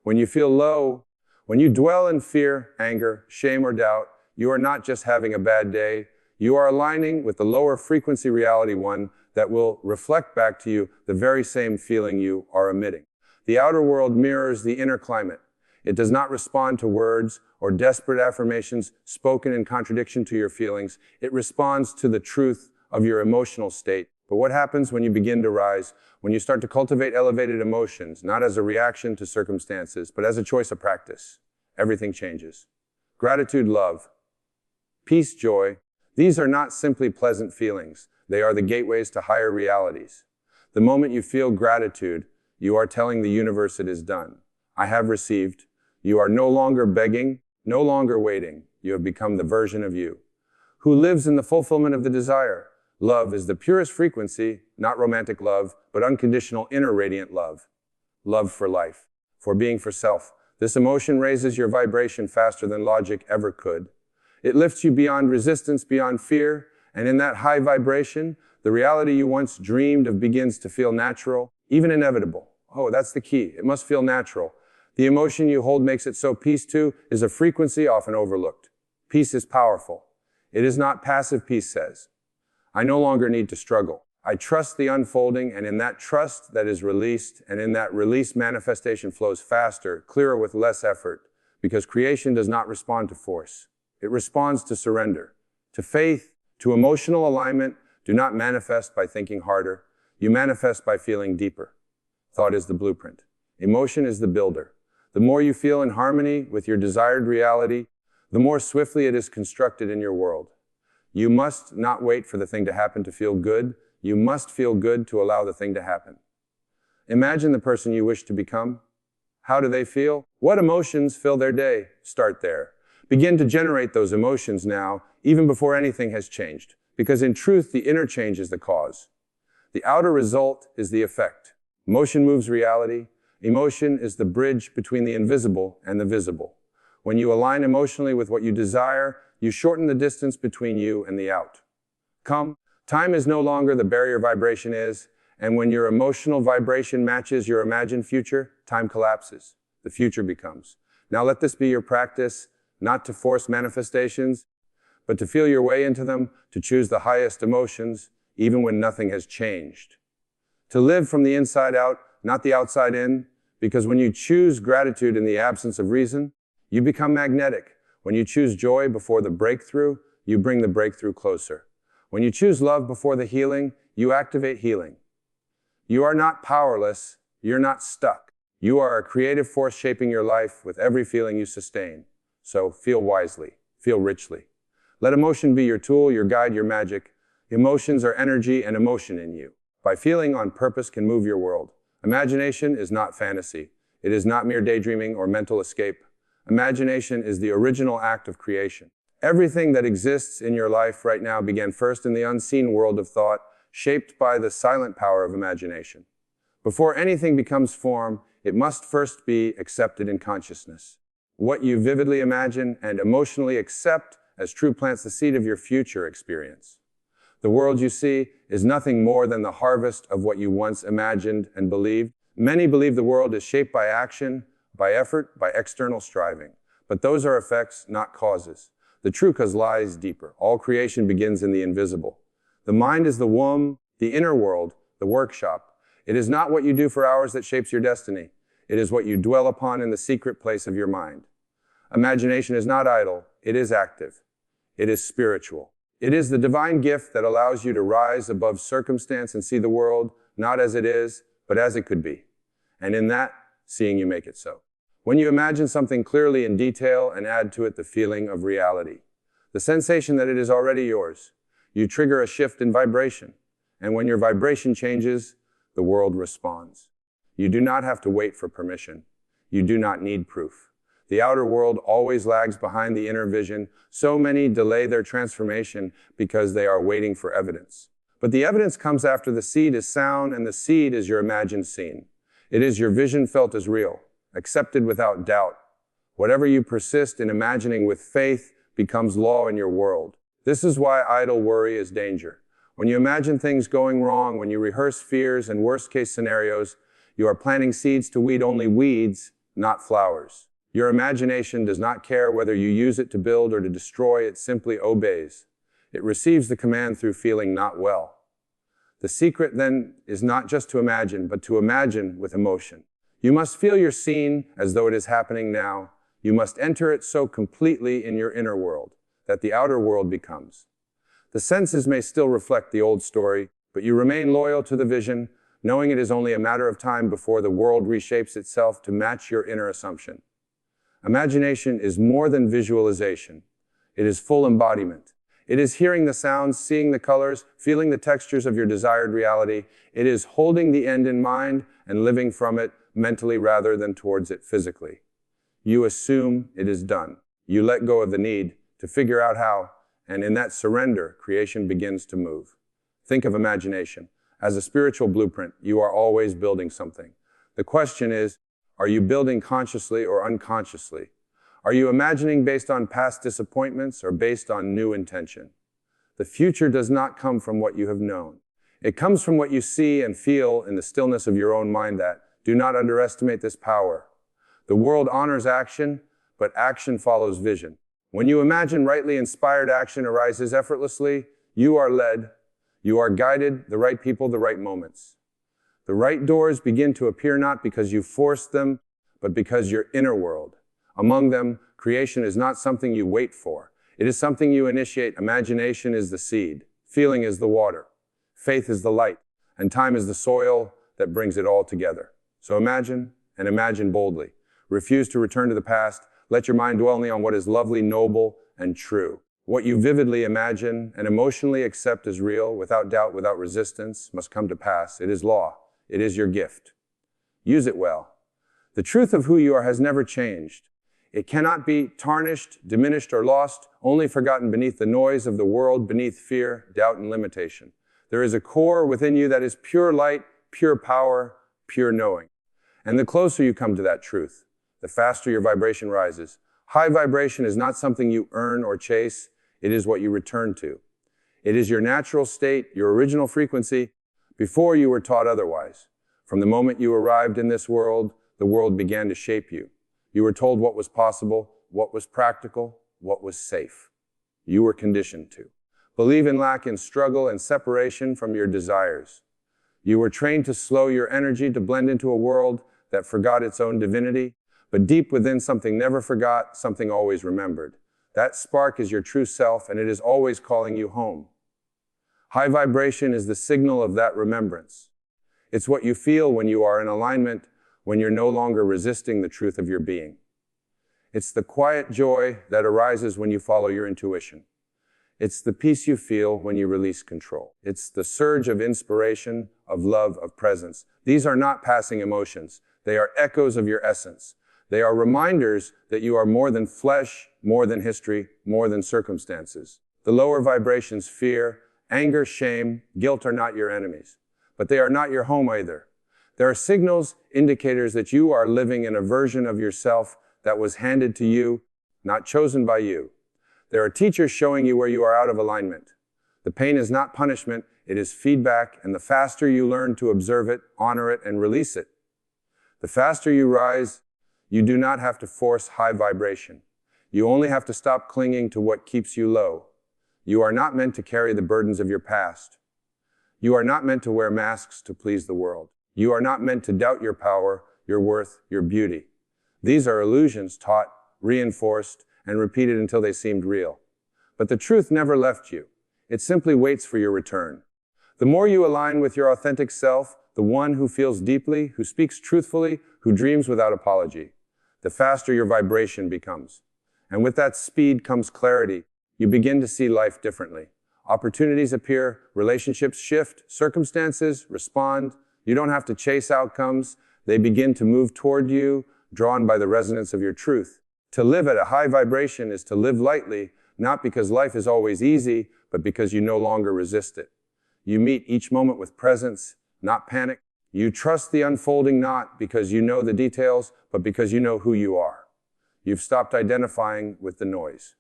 When you feel low, when you dwell in fear, anger, shame, or doubt, you are not just having a bad day. You are aligning with the lower frequency reality one that will reflect back to you the very same feeling you are emitting. The outer world mirrors the inner climate. It does not respond to words or desperate affirmations spoken in contradiction to your feelings. It responds to the truth of your emotional state. But what happens when you begin to rise, when you start to cultivate elevated emotions, not as a reaction to circumstances, but as a choice of practice? Everything changes. Gratitude, love, peace, joy. These are not simply pleasant feelings. They are the gateways to higher realities. The moment you feel gratitude, you are telling the universe it is done. I have received. You are no longer begging, no longer waiting. You have become the version of you who lives in the fulfillment of the desire. Love is the purest frequency, not romantic love, but unconditional inner radiant love. Love for life, for being, for self. This emotion raises your vibration faster than logic ever could. It lifts you beyond resistance, beyond fear, and in that high vibration, the reality you once dreamed of begins to feel natural, even inevitable. Oh, that's the key. It must feel natural. The emotion you hold makes it so. Peace, too, is a frequency often overlooked. Peace is powerful. It is not passive, peace says. I no longer need to struggle. I trust the unfolding, and in that trust that is released, and in that release, manifestation flows faster, clearer, with less effort, because creation does not respond to force. It responds to surrender, to faith, to emotional alignment. Do not manifest by thinking harder. You manifest by feeling deeper. Thought is the blueprint. Emotion is the builder. The more you feel in harmony with your desired reality, the more swiftly it is constructed in your world. You must not wait for the thing to happen to feel good. You must feel good to allow the thing to happen. Imagine the person you wish to become. How do they feel? What emotions fill their day? Start there. Begin to generate those emotions now, even before anything has changed. Because in truth, the inner change is the cause. The outer result is the effect. Emotion moves reality. Emotion is the bridge between the invisible and the visible. When you align emotionally with what you desire, you shorten the distance between you and the out. Time is no longer the barrier vibration is, and when your emotional vibration matches your imagined future, time collapses. The future becomes. Now let this be your practice, not to force manifestations, but to feel your way into them, to choose the highest emotions, even when nothing has changed. To live from the inside out, not the outside in, because when you choose gratitude in the absence of reason, you become magnetic. When you choose joy before the breakthrough, you bring the breakthrough closer. When you choose love before the healing, you activate healing. You are not powerless. You're not stuck. You are a creative force shaping your life with every feeling you sustain. So feel wisely. Feel richly. Let emotion be your tool, your guide, your magic. Emotions are energy and emotion in you. By feeling on purpose can move your world. Imagination is not fantasy. It is not mere daydreaming or mental escape. Imagination is the original act of creation. Everything that exists in your life right now began first in the unseen world of thought, shaped by the silent power of imagination. Before anything becomes form, it must first be accepted in consciousness. What you vividly imagine and emotionally accept as true plants the seed of your future experience. The world you see is nothing more than the harvest of what you once imagined and believed. Many believe the world is shaped by action, by effort, by external striving. But those are effects, not causes. The true cause lies deeper. All creation begins in the invisible. The mind is the womb, the inner world, the workshop. It is not what you do for hours that shapes your destiny. It is what you dwell upon in the secret place of your mind. Imagination is not idle. It is active. It is spiritual. It is the divine gift that allows you to rise above circumstance and see the world not as it is, but as it could be. And in that, seeing you make it so. When you imagine something clearly in detail and add to it the feeling of reality, the sensation that it is already yours, you trigger a shift in vibration. And when your vibration changes, the world responds. You do not have to wait for permission. You do not need proof. The outer world always lags behind the inner vision. So many delay their transformation because they are waiting for evidence. But the evidence comes after the seed is sown, and the seed is your imagined scene. It is your vision felt as real, accepted without doubt. Whatever you persist in imagining with faith becomes law in your world. This is why idle worry is danger. When you imagine things going wrong, when you rehearse fears and worst-case scenarios, you are planting seeds to weed only weeds, not flowers. Your imagination does not care whether you use it to build or to destroy, it simply obeys. It receives the command through feeling not well. The secret then is not just to imagine, but to imagine with emotion. You must feel your scene as though it is happening now. You must enter it so completely in your inner world that the outer world becomes. The senses may still reflect the old story, but you remain loyal to the vision, knowing it is only a matter of time before the world reshapes itself to match your inner assumption. Imagination is more than visualization. It is full embodiment. It is hearing the sounds, seeing the colors, feeling the textures of your desired reality. It is holding the end in mind and living from it mentally rather than towards it physically. You assume it is done. You let go of the need to figure out how, and in that surrender, creation begins to move. Think of imagination. As a spiritual blueprint, you are always building something. The question is, are you building consciously or unconsciously? Are you imagining based on past disappointments or based on new intention? The future does not come from what you have known. It comes from what you see and feel in the stillness of your own mind. That do not underestimate this power. The world honors action, but action follows vision. When you imagine rightly inspired, action arises effortlessly. You are led. You are guided, the right people, the right moments. The right doors begin to appear not because you force them, but because your inner world. Among them, creation is not something you wait for. It is something you initiate. Imagination is the seed. Feeling is the water. Faith is the light. And time is the soil that brings it all together. So imagine, and imagine boldly. Refuse to return to the past. Let your mind dwell only on what is lovely, noble, and true. What you vividly imagine and emotionally accept as real, without doubt, without resistance, must come to pass. It is law. It is your gift. Use it well. The truth of who you are has never changed. It cannot be tarnished, diminished, or lost, only forgotten beneath the noise of the world, beneath fear, doubt, and limitation. There is a core within you that is pure light, pure power, pure knowing. And the closer you come to that truth, the faster your vibration rises. High vibration is not something you earn or chase. It is what you return to. It is your natural state, your original frequency, before you were taught otherwise. From the moment you arrived in this world, the world began to shape you. You were told what was possible, what was practical, what was safe. You were conditioned to believe in lack, in struggle, and separation from your desires. You were trained to slow your energy, to blend into a world that forgot its own divinity, but deep within, something never forgot, something always remembered. That spark is your true self, and it is always calling you home. High vibration is the signal of that remembrance. It's what you feel when you are in alignment, when you're no longer resisting the truth of your being. It's the quiet joy that arises when you follow your intuition. It's the peace you feel when you release control. It's the surge of inspiration, of love, of presence. These are not passing emotions. They are echoes of your essence. They are reminders that you are more than flesh, more than history, more than circumstances. The lower vibrations, fear, anger, shame, guilt, are not your enemies, but they are not your home either. There are signals, indicators that you are living in a version of yourself that was handed to you, not chosen by you. There are teachers showing you where you are out of alignment. The pain is not punishment, it is feedback, and the faster you learn to observe it, honor it, and release it, the faster you rise. You do not have to force high vibration. You only have to stop clinging to what keeps you low. You are not meant to carry the burdens of your past. You are not meant to wear masks to please the world. You are not meant to doubt your power, your worth, your beauty. These are illusions taught, reinforced, and repeated until they seemed real. But the truth never left you. It simply waits for your return. The more you align with your authentic self, the one who feels deeply, who speaks truthfully, who dreams without apology, the faster your vibration becomes. And with that speed comes clarity. You begin to see life differently. Opportunities appear, relationships shift, circumstances respond. You don't have to chase outcomes. They begin to move toward you, drawn by the resonance of your truth. To live at a high vibration is to live lightly, not because life is always easy, but because you no longer resist it. You meet each moment with presence, not panic. You trust the unfolding not because you know the details, but because you know who you are. You've stopped identifying with the noise.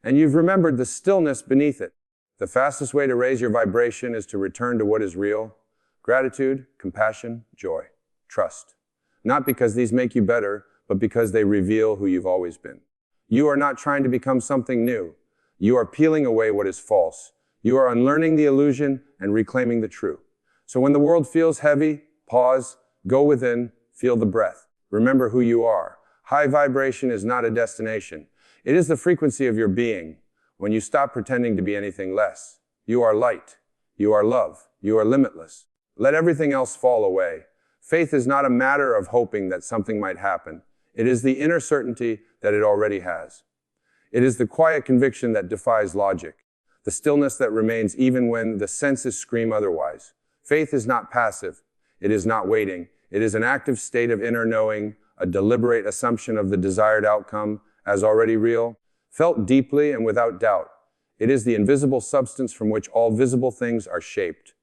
And you've remembered the stillness beneath it. The fastest way to raise your vibration is to return to what is real: gratitude, compassion, joy, trust. Not because these make you better, but because they reveal who you've always been. You are not trying to become something new. You are peeling away what is false. You are unlearning the illusion and reclaiming the true. So when the world feels heavy, pause, go within, feel the breath. Remember who you are. High vibration is not a destination. It is the frequency of your being. When you stop pretending to be anything less, you are light. You are love. You are limitless. Let everything else fall away. Faith is not a matter of hoping that something might happen. It is the inner certainty that it already has. It is the quiet conviction that defies logic, the stillness that remains even when the senses scream otherwise. Faith is not passive. It is not waiting. It is an active state of inner knowing, a deliberate assumption of the desired outcome as already real, felt deeply and without doubt. It is the invisible substance from which all visible things are shaped.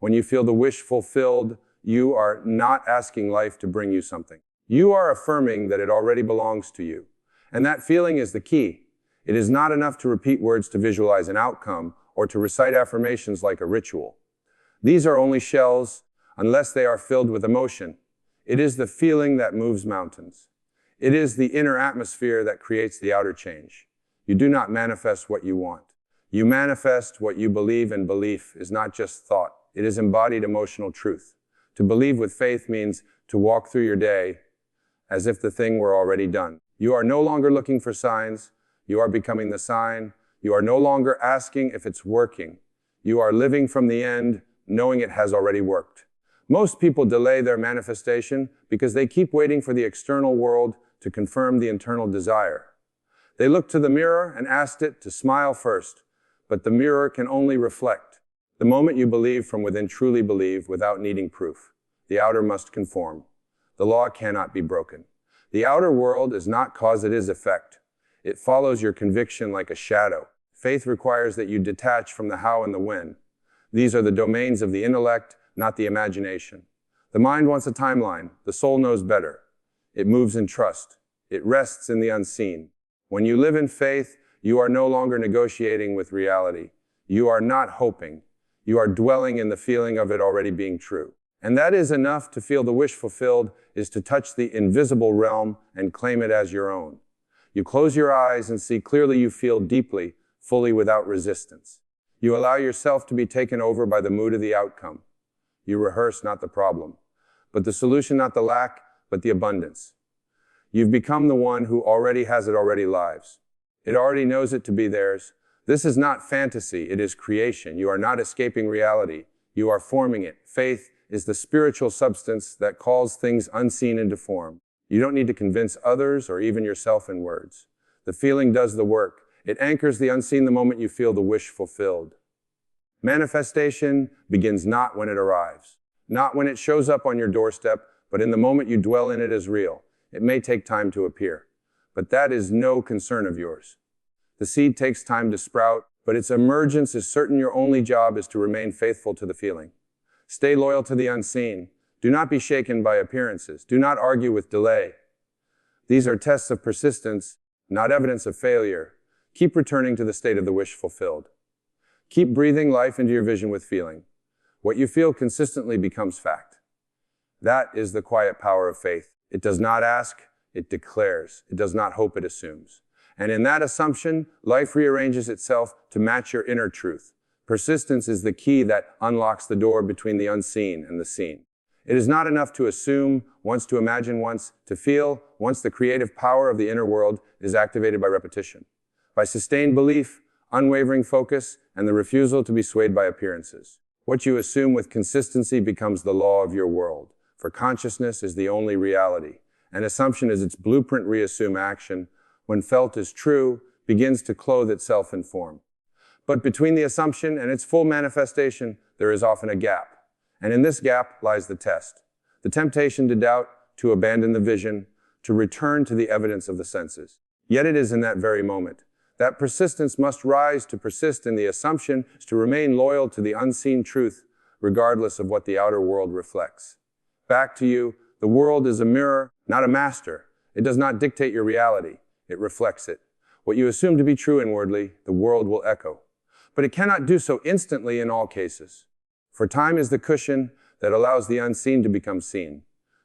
When you feel the wish fulfilled, you are not asking life to bring you something. You are affirming that it already belongs to you. And that feeling is the key. It is not enough to repeat words to visualize an outcome or to recite affirmations like a ritual. These are only shells unless they are filled with emotion. It is the feeling that moves mountains. It is the inner atmosphere that creates the outer change. You do not manifest what you want. You manifest what you believe, and belief is not just thought. It is embodied emotional truth. To believe with faith means to walk through your day as if the thing were already done. You are no longer looking for signs. You are becoming the sign. You are no longer asking if it's working. You are living from the end, knowing it has already worked. Most people delay their manifestation because they keep waiting for the external world to confirm the internal desire. They look to the mirror and ask it to smile first, but the mirror can only reflect. The moment you believe from within, truly believe without needing proof, the outer must conform. The law cannot be broken. The outer world is not cause, it is effect. It follows your conviction like a shadow. Faith requires that you detach from the how and the when. These are the domains of the intellect, not the imagination. The mind wants a timeline. The soul knows better. It moves in trust. It rests in the unseen. When you live in faith, you are no longer negotiating with reality. You are not hoping. You are dwelling in the feeling of it already being true. And that is enough to feel the wish fulfilled, is to touch the invisible realm and claim it as your own. You close your eyes and see clearly. You feel deeply, fully, without resistance. You allow yourself to be taken over by the mood of the outcome. You rehearse not the problem, but the solution, not the lack, but the abundance. You've become the one who already has it already lives. It already knows it to be theirs. This is not fantasy, it is creation. You are not escaping reality. You are forming it. Faith is the spiritual substance that calls things unseen into form. You don't need to convince others or even yourself in words. The feeling does the work. It anchors the unseen the moment you feel the wish fulfilled. Manifestation begins not when it arrives, not when it shows up on your doorstep, but in the moment you dwell in it as real. It may take time to appear, but that is no concern of yours. The seed takes time to sprout, but its emergence is certain. Your only job is to remain faithful to the feeling. Stay loyal to the unseen. Do not be shaken by appearances. Do not argue with delay. These are tests of persistence, not evidence of failure. Keep returning to the state of the wish fulfilled. Keep breathing life into your vision with feeling. What you feel consistently becomes fact. That is the quiet power of faith. It does not ask, it declares. It does not hope, it assumes. And in that assumption, life rearranges itself to match your inner truth. Persistence is the key that unlocks the door between the unseen and the seen. It is not enough to assume, once to imagine, once to feel, once the creative power of the inner world is activated by repetition, by sustained belief, unwavering focus, and the refusal to be swayed by appearances. What you assume with consistency becomes the law of your world, for consciousness is the only reality, and assumption is its blueprint. Reassume action, when felt as true, begins to clothe itself in form. But between the assumption and its full manifestation, there is often a gap. And in this gap lies the test. The temptation to doubt, to abandon the vision, to return to the evidence of the senses. Yet it is in that very moment. That persistence must rise to persist in the assumption to remain loyal to the unseen truth, regardless of what the outer world reflects. Back to you, the world is a mirror, not a master. It does not dictate your reality. It reflects it. What you assume to be true inwardly, the world will echo. But it cannot do so instantly in all cases. For time is the cushion that allows the unseen to become seen.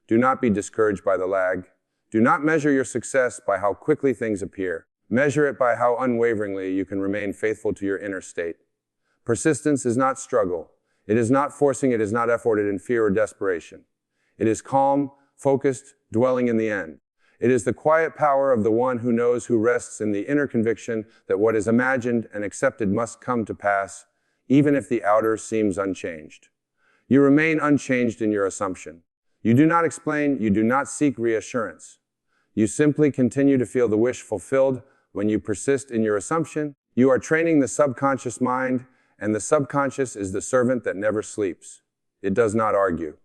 Do not be discouraged by the lag. Do not measure your success by how quickly things appear. Measure it by how unwaveringly you can remain faithful to your inner state. Persistence is not struggle. It is not forcing, it is not efforted in fear or desperation. It is calm, focused, dwelling in the end. It is the quiet power of the one who knows, who rests in the inner conviction that what is imagined and accepted must come to pass, even if the outer seems unchanged. You remain unchanged in your assumption. You do not explain, you do not seek reassurance. You simply continue to feel the wish fulfilled. When you persist in your assumption, you are training the subconscious mind, and the subconscious is the servant that never sleeps. It does not argue.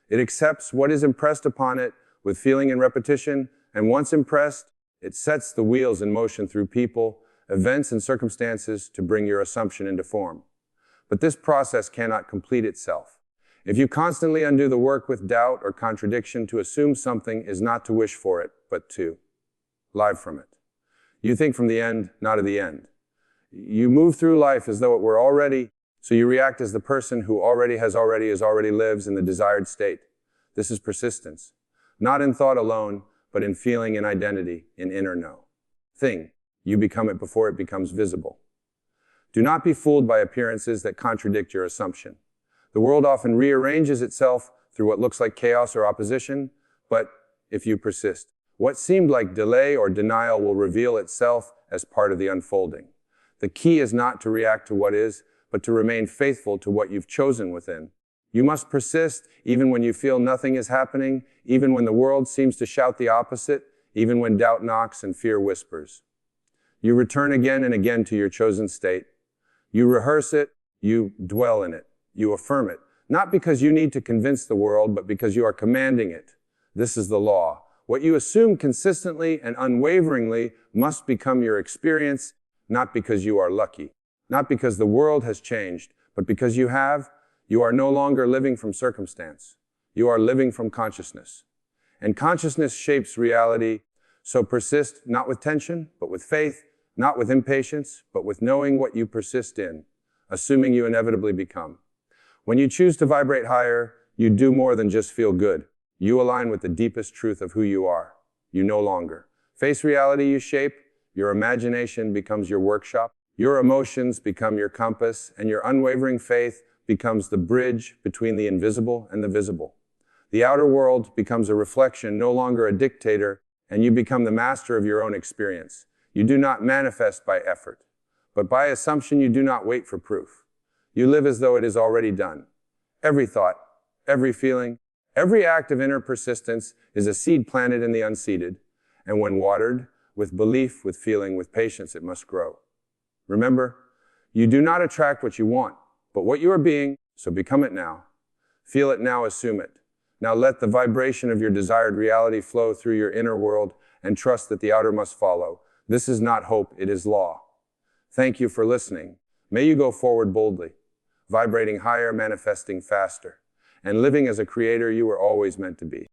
It accepts what is impressed upon it with feeling and repetition, and once impressed, it sets the wheels in motion through people, events, and circumstances to bring your assumption into form. But this process cannot complete itself. If you constantly undo the work with doubt or contradiction, to assume something is not to wish for it, but to live from it. You think from the end, not of the end. You move through life as though it were already, so you react as the person who already lives in the desired state. This is persistence. Not in thought alone, but in feeling and identity, in inner know. Thing, you become it before it becomes visible. Do not be fooled by appearances that contradict your assumption. The world often rearranges itself through what looks like chaos or opposition, but if you persist, what seemed like delay or denial will reveal itself as part of the unfolding. The key is not to react to what is, but to remain faithful to what you've chosen within. You must persist even when you feel nothing is happening, even when the world seems to shout the opposite, even when doubt knocks and fear whispers. You return again and again to your chosen state. You rehearse it, you dwell in it, you affirm it, not because you need to convince the world, but because you are commanding it. This is the law. What you assume consistently and unwaveringly must become your experience, not because you are lucky, not because the world has changed, but because you are no longer living from circumstance. You are living from consciousness. And consciousness shapes reality, so persist not with tension, but with faith, not with impatience, but with knowing what you persist in, assuming you inevitably become. When you choose to vibrate higher, you do more than just feel good. You align with the deepest truth of who you are. You no longer face reality you shape. Your imagination becomes your workshop. Your emotions become your compass, and your unwavering faith becomes the bridge between the invisible and the visible. The outer world becomes a reflection, no longer a dictator, and you become the master of your own experience. You do not manifest by effort, but by assumption. You do not wait for proof. You live as though it is already done. Every thought, every feeling, every act of inner persistence is a seed planted in the unseeded, and when watered, with belief, with feeling, with patience, it must grow. Remember, you do not attract what you want, but what you are being, so become it now. Feel it now, assume it. Now let the vibration of your desired reality flow through your inner world and trust that the outer must follow. This is not hope, it is law. Thank you for listening. May you go forward boldly, vibrating higher, manifesting faster, and living as a creator you were always meant to be.